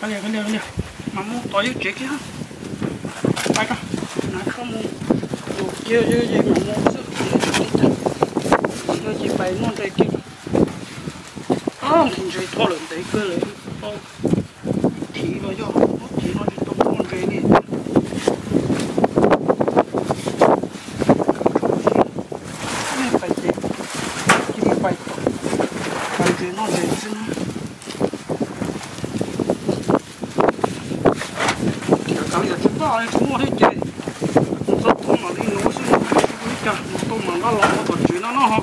cái liền mà mua tỏi chết kia phải không nói không mua chưa gì mà mua chưa gì phải mua đây kia thì chơi thua lớn đấy cơ lấy thì rồi cho thì nó chỉ tông con cái này phải chơi chỉ phải chơi nó dễ chứ cái giờ chúng ta chúng nó hết chơi nó tông mà đi nó xuống cái nó tông mà nó lọt vào chuyện nó hả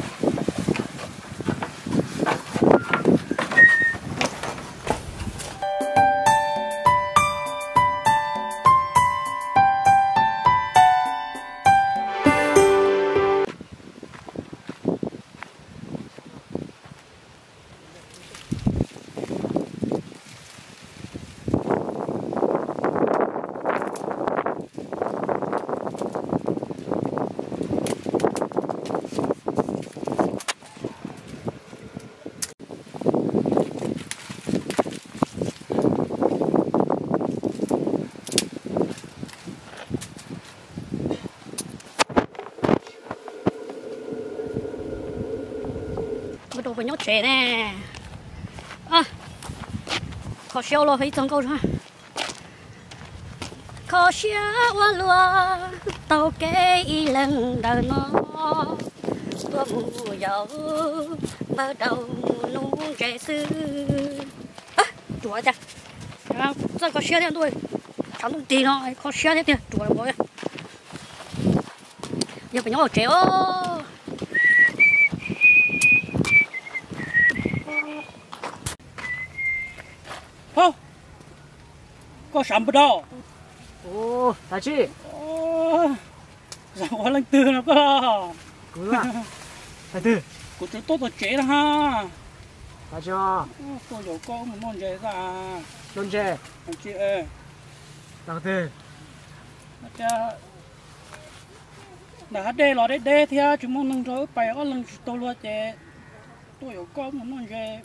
bắt đầu với nhóc trẻ nè khó xéo lo phải trồng câu rồi khó xéo lúa tàu cây lần đầu nó tua mùa dầu bắt đầu nung trẻ sư chúa cha rất khó xéo thế tôi chẳng được tiền thôi khó xéo thế tiền chúa rồi giờ phải nhóc trẻ không có sắm bữa đâu đại chị sao có lần tư nó có cứ à đại tư của chúng tôi chế đó ha đại chưa cô dầu con một món chế ra luôn chế anh chị ơi đại tư đã đây là đây thì chúng mình nâng rồi bài ở lần tôi luôn chế tôi dầu con một món chế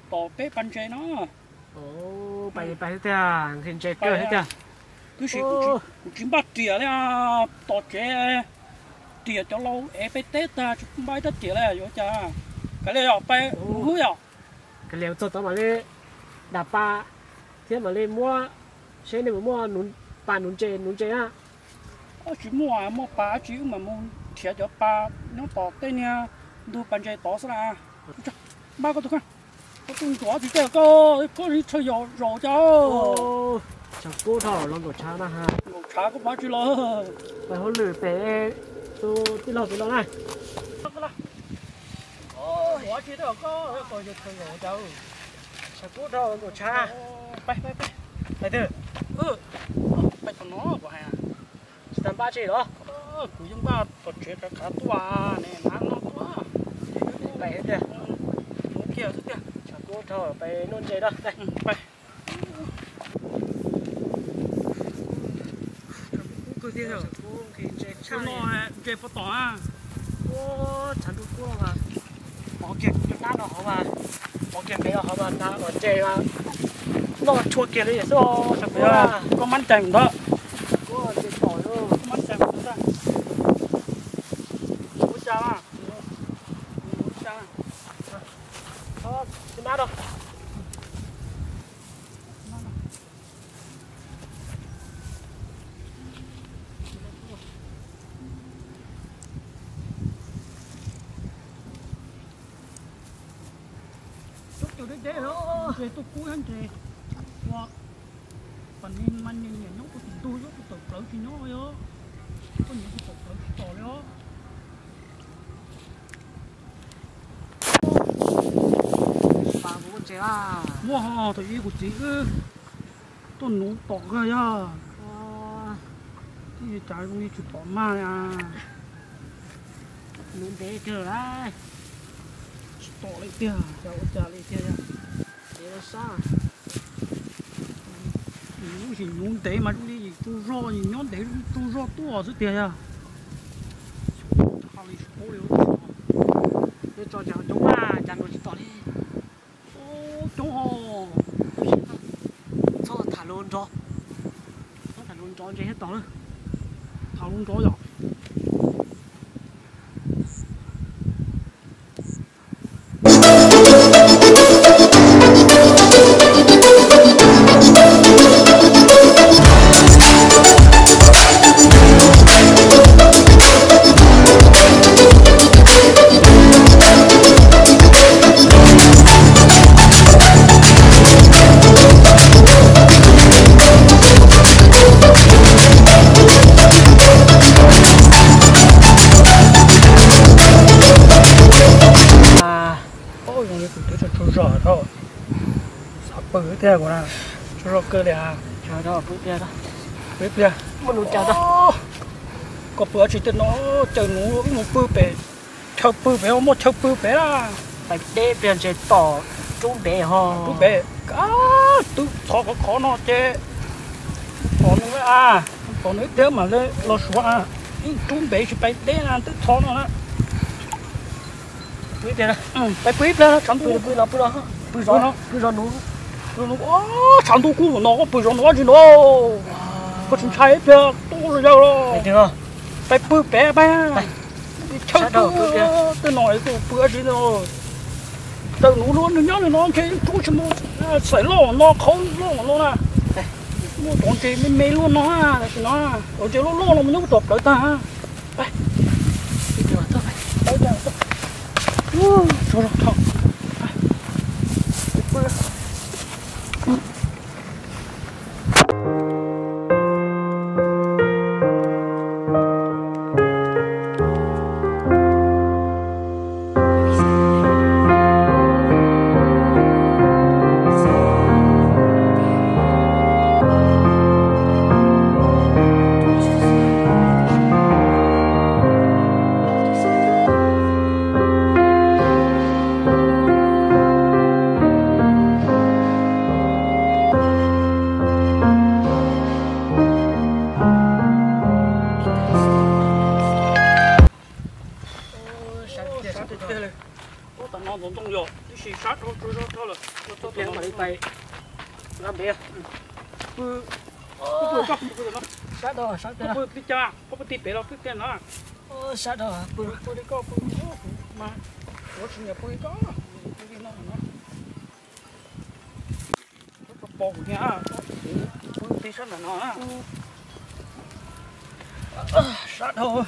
bỏ bếp bàn chế nó bài thế à hình chế cơ hết à cứ chỉ cũng bắt tỉa đấy tỏ chế tỉa cho lâu em phải tết ta chúng bay tất tỉa này rồi cha cái này ở bay húi à cái liều cho tao mà lên đạp ba thế mà lên mua xe này mà mua nún chế à chỉ mua ba chỉ mà mua tỉa cho ba nó tỏ tên nha đồ bàn chế tỏ ra ba có được không có tung gió thì có đi chơi rồi cháu chẳng cố thở lòng của cha na ha ngủ cha có bao nhiêu lo phải hôn lử bé tôi tí lo này gió chỉ được có coi được chơi rồi cháu chẳng cố thở lòng của cha bay đại tư bay con nó của hà tầm ba chị đó của chúng ta tổ chức cả tua này nắng nó tua bay hết kìa kia thế kìa chẳng cố thở bay nôn chế đó đây bay cứ thế rồi Chán nó chế phát tỏa chẳng đủ cua mà bỏ kiện cho nó họ mà bỏ kiện mấy họ mà nó ở chế mà nó chua kiện đấy sao chẳng biết là có mắm chèn đó có chế tỏi luôn có mắm chèn đó ủa cha à đó xin má đâu chế tôi cuối anh chế hoặc phần nên mình nhìn nó có tôi nó có tự cỡ thì nó thôi có những cái tự cỡ thì to đó bà muốn chế à wow tôi ý của chị tôi nấu tỏ rồi à thì trái cũng đi chụp tỏ ma à muốn thế chưa đấy tỏ lại kia cháu trả lại kia thế là sao nó chỉ nhún té mà chúng đi tu ro gì nhón té tu ro to rất tiền à hali số liệu để cho cháu chúng à chẳng được tỏ đi chỗ họ cho luôn cho thả luôn cho chơi hết tao nữa thảo luôn rồi. Thế của nó cho nó cơ liền chờ đó bếp liền mà nó chờ đó có bữa chỉ nó chờ nó một bữa bé chờ bữa bé một chờ bữa bé à phải để bên trên tỏ chú bé ho chú bé cá tôi khó nó chứ còn nữa à còn nữa nếu mà lên lo xuống à chú bé chỉ phải để là tôi thọ nó bếp đây phải bếp lên chẳng tôi bữa đó nó长度菇nó不用拿去拿，不是菜票多了了。thấy chưa? Phải bự bé ba. Chắc đâu bự kia. Tôi nói tôi bự gì đâu. Tôi nó nhớ nó cái chú chim nó sấy lò nó không lò nó nè. Mua toàn gì mê luôn nó à, nó. Ở chỗ lò nó mới tập tới ta. Đây. Đi vào thôi. Đây đây. Thôi thôi. nó vẫn trong rồi, đi xì sát nó là nó cho tiền mà đi tay, làm bé, sát đâu, đi cha, có tí bé đâu cứ tiền nó, sát đâu, đi có, mà, có chuyện nhà đi có, đi nó, có bò nha, tí sát là nó, sát đâu,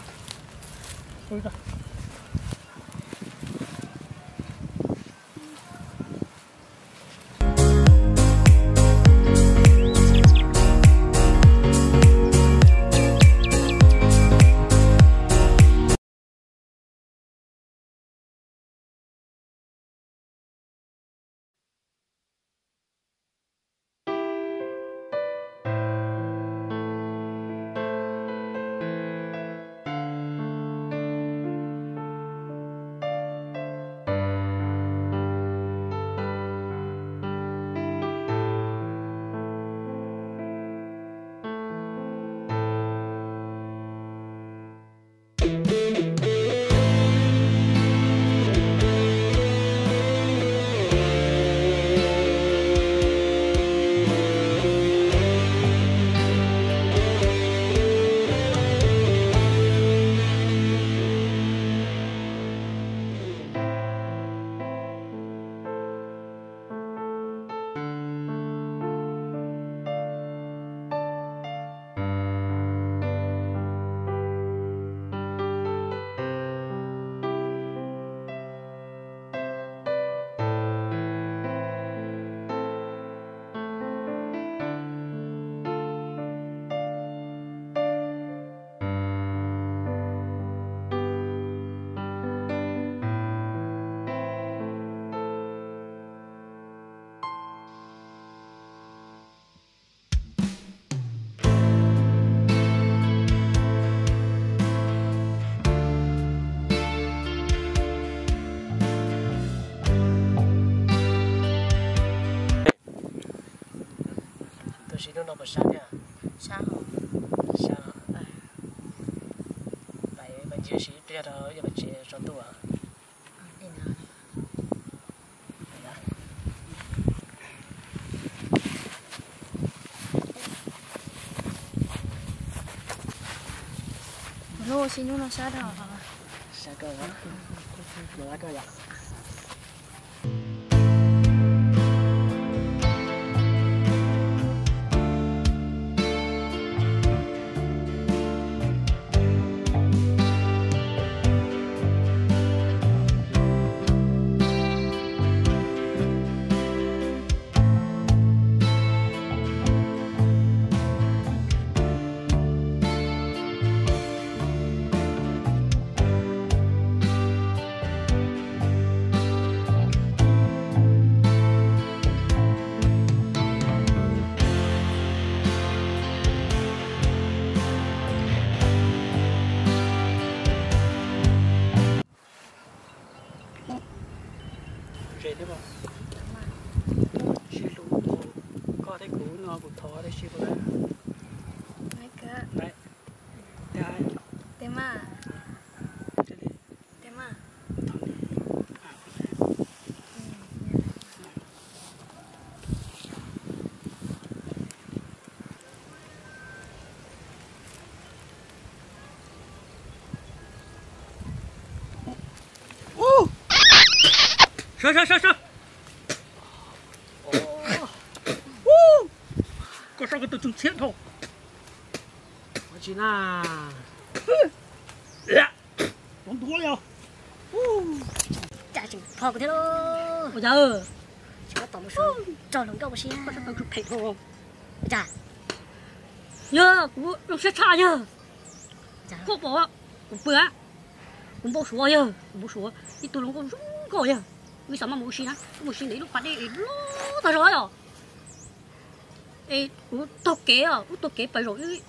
chỉ nó bật sát nha, sao không? sát này, tại mình chỉ biết đó, giờ mình chỉ cho tôi à, Đi nào. lô xin nó sát hả? Sao cơ hả? Rồi cơ vậy. Rệt đấy không? Chị lú có thấy cú nó cú thò đấy chị vừa. Mấy cái Đấy. Đấy. tem à? Thế đi. Tem à? Thằng đi. Sợ. Có sao cái tôi chung chết thôi. Chỉ là không thua đâu. Chả chừng phò cái thế đó. Bây giờ Chỉ có tổng một số trò lồng câu một xí. có sao tôi chụp thịt thôi. Chả. Nhớ cũng sẽ xa nhớ. Chả. Có bỏ cũng bữa cũng bỏ số nhớ cũng bỏ số đi tôi nó cũng rung coi nhớ. Vì sao mà mua xí đấy lúc bắt đi lố tao rồi à. Ê, tôi kế phải rồi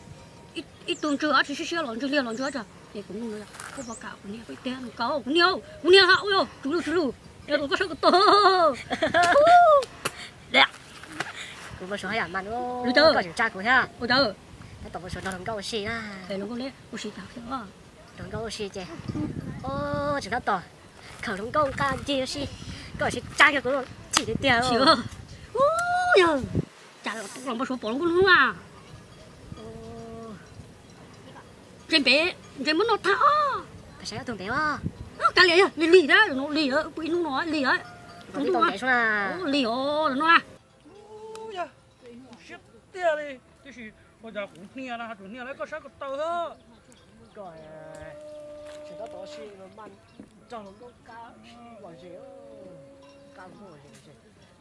ít tuần trước thì xíu lần chưa chả. Ê cũng luôn rồi. Có báo cáo của nhiều cái tiền cáo của nhiều hạo rồi. Chú lưu. Ê có sao cái to. Đẹp. Cũng một số hay mà nó Lưu tơ. có chừng trai của ha. Ôi trời. Cái tổng một số lồng câu một xí là. Ê nó có lẽ có xí tao thế à. Lồng câu một xí chứ. Ô chỉ nó to. Khẩu lồng câu ca chia xí. Có xí trai cái của chỉ để tiền. Chịu. Ôi giời. Chả lòng bao số bỏ luôn không à. Trên bé muốn nó thả. Phải sẽ thường béo à. Cái lì đó, nó lì đó, quý nó nói lì đấy. Không biết tổng béo số là. Lì nó à. Ôi da. Shit tia đi. Thế thì bây giờ cũng nia là chủ nia lấy có sao cái tàu hết. Rồi chỉ có tổ xí nó man trong nó có cá bỏ gì cá mua gì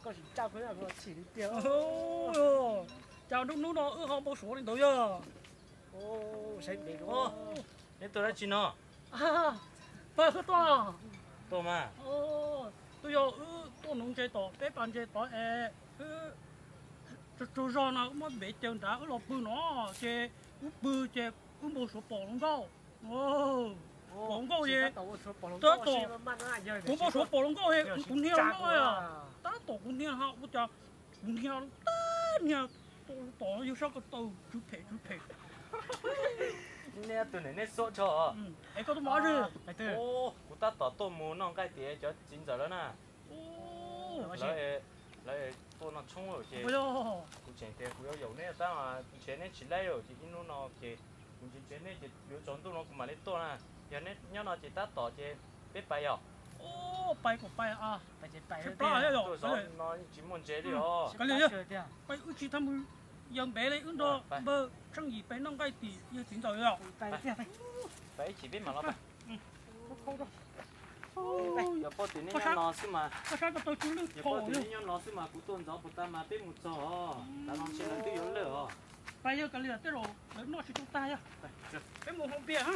có chỉ trao cái là có chỉ đi tiêu. Ôi chào lúc nó họ bao số lên tới giờ. Ô sẽ bị đó. Nên tôi đã chín nó. À, phải không to. Tôi mà. Ô, tôi giờ tôi nông chơi to, bé bạn chơi to tôi giờ nào mà bé chơi đã lọ bự nó chơi bự chơi bao số bỏ luôn đâu. Ô, bỏ câu gì? Tớ tổ cũng bao số bỏ luôn câu gì? Cũng theo nó à. Tớ tổ cũng theo họ cũng cho cũng theo tất nhà tổ yêu sao cái tàu chú phê. Nè tụi này nè số cho. Ấy có tôi nói rồi. Ô, của ta tỏ tôi muốn nó cái tiền cho chín giờ đó nè. Ô, lại tôi nó冲rồi chứ. bây giờ cũng chén tiền cũng有那当然钱呢起来了就因为nó cái cũng chỉ钱呢就有种都nó cũng mà lấy tôi nè. Giờ này nhớ nó chỉ ta tỏ chứ biết bay à. ô bay của bay à. phải chế phải Chụp bao nhiêu tôi rồi? nói nó chỉ muốn chế đi rồi. Cái gì nhá? Bay ước chỉ thăm dân bé đấy ứng đó bơ sang gì bé nông cái tỷ yêu tiền rồi à. Phải chỉ biết mà nó bay. Không đâu. Giờ bao tiền này nó xí mà. Có sao tôi chú nước Giờ khổ bao nữa. tiền nó xí mà cũng tuần gió bút ta mà biết một gió. Ta nó chỉ là tiêu yếu lửa. Bây giờ cái lửa tới rồi, nó sẽ chúng ta nhá. Cái mồm không bia hả?